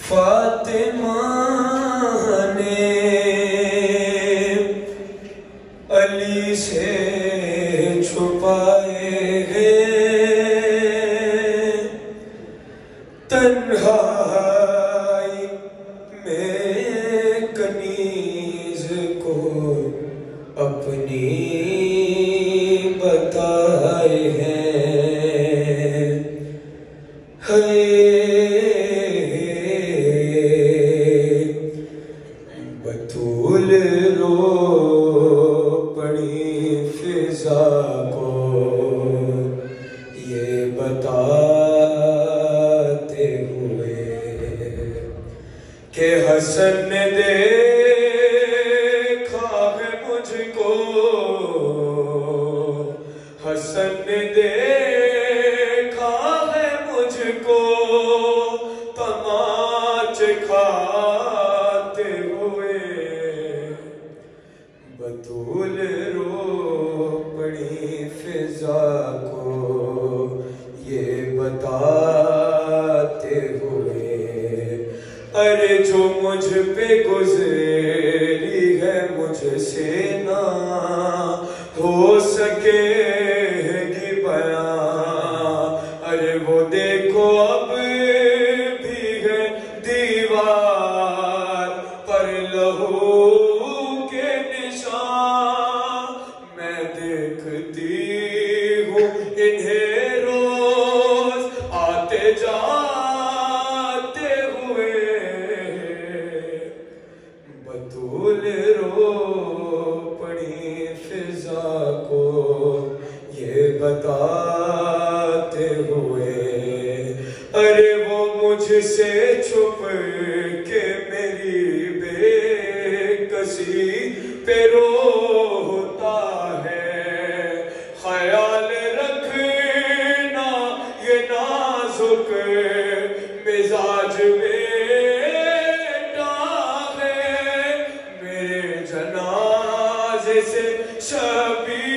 فاطمہ نے علی سے چھپائے ہیں تنہائی میں کنیز کو اپنی بتائے ہیں بطول رو پڑی فضا کو یہ بتاتے ہوئے کہ حسن نے دیکھا ہے مجھ کو، حسن نے دیکھا ہے مجھ کو تماچے کھاتے ہوئے، بطول رو پڑی فضا کو یہ بتاتے ہوئے، ارے جو مجھ پہ گزری ہے مجھ سے نہ ہو سکے گی بیان، ارے وہ دیکھو اب بھی ہے دیوار پر لہو کے نشان، میں دیکھتی ہوں انہیں روز آتے جاتے ہوئے، بطول رو پڑی فضا کو یہ بتاتے ہوئے، ارے وہ مجھ سے چھپ کے میری بے کسی پہ روتا ہے، خیال رکھنا یہ نازک مزاج بیٹا ہے، میرے جنازے سے شبیہ